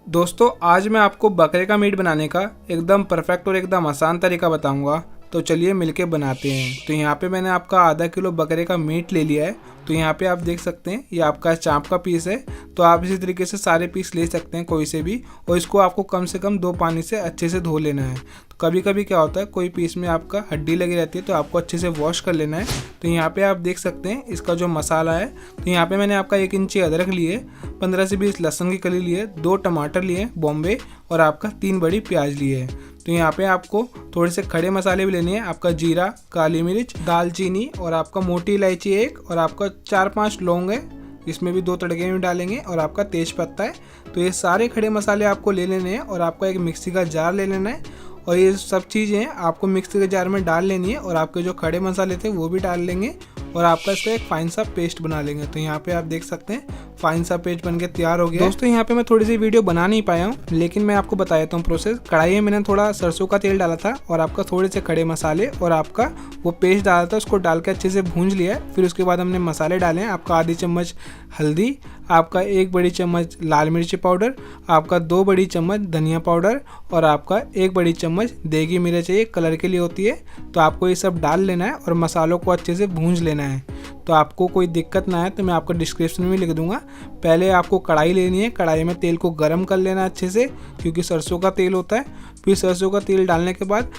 दोस्तों आज मैं आपको बकरे का मीट बनाने का एकदम परफेक्ट और एकदम आसान तरीका बताऊंगा। तो चलिए मिलके बनाते हैं। तो यहाँ पे मैंने आपका आधा किलो बकरे का मीट ले लिया है। तो यहाँ पे आप देख सकते हैं ये आपका चाँप का पीस है। तो आप इसी तरीके से सारे पीस ले सकते हैं कोई से भी, और इसको आपको कम से कम 2 पानी से अच्छे से धो लेना है। तो कभी कभी क्या होता है कोई पीस में आपका हड्डी लगी रहती है, तो आपको अच्छे से वॉश कर लेना है। तो यहाँ पे आप देख सकते हैं इसका जो मसाला है। तो यहाँ पे मैंने आपका 1 इंची अदरक लिए, 15 से 20 लहसुन की कली लिए, 2 टमाटर लिए बॉम्बे, और आपका 3 बड़ी प्याज लिए है। तो यहाँ पे आपको थोड़े से खड़े मसाले भी लेने हैं, आपका जीरा, काली मिर्च, दालचीनी, और आपका मोटी इलायची 1, और आपका 4-5 लौंग है, इसमें भी 2 तड़के भी डालेंगे, और आपका तेज पत्ता है। तो ये सारे खड़े मसाले आपको ले लेने हैं, और आपका एक मिक्सी का जार ले लेना है, और ये सब चीज़ें आपको मिक्सी के जार में डाल लेनी है, और आपके जो खड़े मसाले थे वो भी डाल लेंगे, और आपका इसका एक फाइन सा पेस्ट बना लेंगे। तो यहाँ पे आप देख सकते हैं फाइन सा पेस्ट बन के तैयार हो गया। दोस्तों यहाँ पे मैं थोड़ी सी वीडियो बना नहीं पाया हूँ, लेकिन मैं आपको बता देता हूँ प्रोसेस। कढ़ाई में मैंने थोड़ा सरसों का तेल डाला था, और आपका थोड़े से खड़े मसाले और आपका वो पेस्ट डाला था, उसको डाल के अच्छे से भूंज लिया है। फिर उसके बाद हमने मसाले डाले हैं, आपका आधी चम्मच हल्दी, आपका 1 बड़ी चम्मच लाल मिर्ची पाउडर, आपका 2 बड़ी चम्मच धनिया पाउडर, और आपका 1 बड़ी चम्मच देगी मिर्च चाहिए, कलर के लिए होती है। तो आपको ये सब डाल लेना है और मसालों को अच्छे से भूंज लेना है। तो आपको कोई दिक्कत ना है तो मैं आपको डिस्क्रिप्शन में लिख दूंगा। पहले आपको कढ़ाई लेनी है, कढ़ाई में तेल को गर्म कर लेना अच्छे से, क्योंकि सरसों का तेल होता है। फिर सरसों का तेल डालने के बाद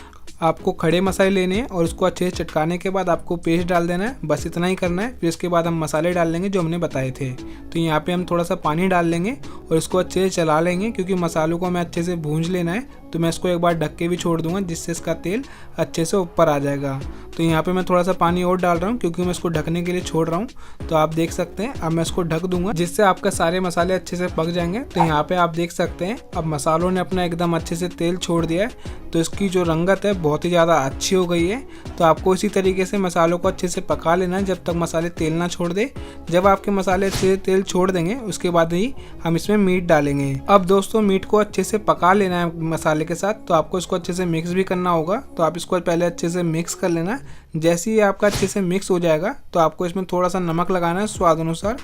आपको खड़े मसाले लेने हैं, और उसको अच्छे से चटकाने के बाद आपको पेस्ट डाल देना है। बस इतना ही करना है। फिर इसके बाद हम मसाले डाल लेंगे जो हमने बताए थे। तो यहाँ पे हम थोड़ा सा पानी डाल लेंगे और इसको अच्छे से चला लेंगे, क्योंकि मसालों को हमें अच्छे से भूंज लेना है। तो मैं इसको एक बार ढक के भी छोड़ दूंगा, जिससे इसका तेल अच्छे से ऊपर आ जाएगा। तो यहाँ पे मैं थोड़ा सा पानी और डाल रहा हूँ, क्योंकि मैं इसको ढकने के लिए छोड़ रहा हूँ। तो आप देख सकते हैं अब मैं इसको ढक दूंगा, जिससे आपका सारे मसाले अच्छे से पक जाएंगे। तो यहाँ पे आप देख सकते हैं अब मसालों ने अपना एकदम अच्छे से तेल छोड़ दिया है। तो इसकी जो रंगत है बहुत ही ज़्यादा अच्छी हो गई है। तो आपको इसी तरीके से मसालों को अच्छे से पका लेना है, जब तक मसाले तेल ना छोड़ दे। जब आपके मसाले अच्छे से तेल छोड़ देंगे, उसके बाद ही हम इसमें मीट डालेंगे। अब दोस्तों मीट को अच्छे से पका लेना है मसाले के साथ। तो आपको इसको अच्छे से मिक्स भी करना होगा। तो आप इसको पहले अच्छे से मिक्स कर लेना। जैसे ही आपका अच्छे से मिक्स हो जाएगा, तो आपको इसमें थोड़ा सा नमक लगाना है स्वाद अनुसार।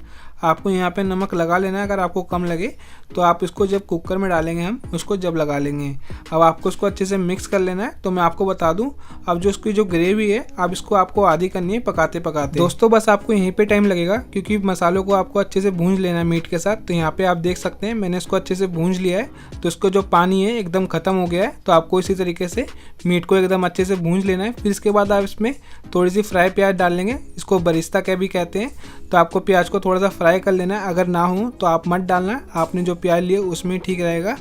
आपको यहाँ पे नमक लगा लेना है। अगर आपको कम लगे तो आप इसको जब कुकर में डालेंगे हम उसको जब लगा लेंगे। अब आपको इसको अच्छे से मिक्स कर लेना है। तो मैं आपको बता दूं, अब जो इसकी जो ग्रेवी है, अब इसको आपको आधी करनी है पकाते पकाते। दोस्तों बस आपको यहीं पे टाइम लगेगा, क्योंकि मसालों को आपको अच्छे से भूंज लेना है मीट के साथ। तो यहाँ पे आप देख सकते हैं मैंने इसको अच्छे से भूंज लिया है। तो इसको जो पानी है एकदम खत्म हो गया है। तो आपको इसी तरीके से मीट को एकदम अच्छे से भूंज लेना है। फिर इसके बाद आप इसमें थोड़ी सी फ्राई प्याज डाल लेंगे, इसको बरिस्ता क्या भी कहते हैं। तो आपको प्याज को थोड़ा सा फ्राई कर लेना है। अगर ना हो तो आप मत डालना, आपने जो प्याज लिए उसमें ठीक रहेगा।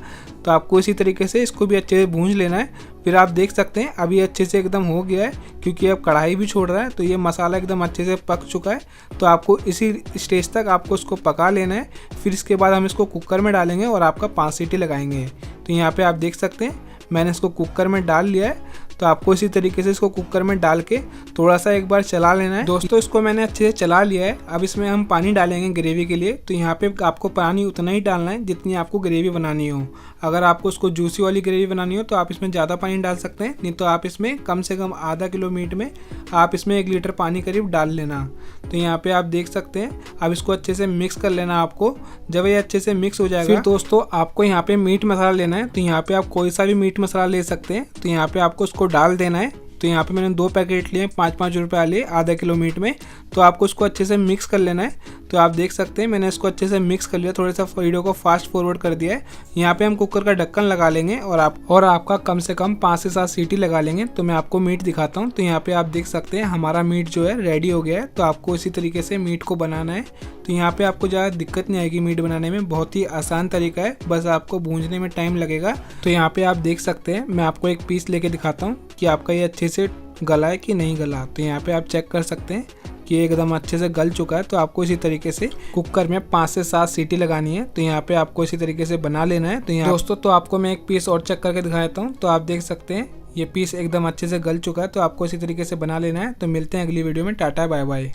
तो आपको इसी तरीके से इसको भी अच्छे से भूंज लेना है। फिर आप देख सकते हैं अभी अच्छे से एकदम हो गया है, क्योंकि अब कढ़ाई भी छोड़ रहा है। तो ये मसाला एकदम अच्छे से पक चुका है। तो आपको इसी स्टेज तक आपको इसको पका लेना है। फिर इसके बाद हम इसको कुकर में डालेंगे और आपका 5 सीटी लगाएंगे। तो यहाँ पे आप देख सकते हैं मैंने इसको कुकर में डाल लिया है। तो आपको इसी तरीके से इसको कुकर में डाल के थोड़ा सा एक बार चला लेना है। दोस्तों इसको मैंने अच्छे से चला लिया है। अब इसमें हम पानी डालेंगे ग्रेवी के लिए। तो यहाँ पे आपको पानी उतना ही डालना है जितनी आपको ग्रेवी बनानी हो। अगर आपको उसको जूसी वाली ग्रेवी बनानी हो तो आप इसमें ज़्यादा पानी डाल सकते हैं, नहीं तो आप इसमें कम से कम आधा किलो मीट में आप इसमें 1 लीटर पानी करीब डाल लेना। तो यहाँ पे आप देख सकते हैं अब इसको अच्छे से मिक्स कर लेना आपको। जब ये अच्छे से मिक्स हो जाएगा, फिर दोस्तों आपको यहाँ पे मीट मसाला लेना है। तो यहाँ पे आप कोई सा भी मीट मसाला ले सकते हैं। तो यहाँ पे आपको उसको डाल देना है। तो यहाँ पे मैंने 2 पैकेट लिए, 5-5 रुपये वाले, आधा किलो मीट में। तो आपको उसको अच्छे से मिक्स कर लेना है। तो आप देख सकते हैं मैंने इसको अच्छे से मिक्स कर लिया। थोड़ा सा वीडियो को फास्ट फॉरवर्ड कर दिया है। यहाँ पे हम कुकर का ढक्कन लगा लेंगे और आपका कम से कम 5 से 7 सीटी लगा लेंगे। तो मैं आपको मीट दिखाता हूँ। तो यहाँ पे आप देख सकते हैं हमारा मीट जो है रेडी हो गया है। तो आपको इसी तरीके से मीट को बनाना है। तो यहाँ पे आपको ज़्यादा दिक्कत नहीं आएगी मीट बनाने में, बहुत ही आसान तरीका है, बस आपको भूंजने में टाइम लगेगा। तो यहाँ पे आप देख सकते हैं मैं आपको एक पीस लेके दिखाता हूँ कि आपका ये अच्छे से गला है कि नहीं गला। तो यहाँ पे आप चेक कर सकते हैं कि एकदम अच्छे से गल चुका है। तो आपको इसी तरीके से कुकर में 5 से 7 सीटी लगानी है। तो यहाँ पे आपको इसी तरीके से बना लेना है। तो यहाँ दोस्तों तो आपको मैं एक पीस और चेक करके दिखा देता हूँ। तो आप देख सकते हैं ये पीस एकदम अच्छे से गल चुका है। तो आपको इसी तरीके से बना लेना है। तो मिलते हैं अगली वीडियो में। Tata bye bye.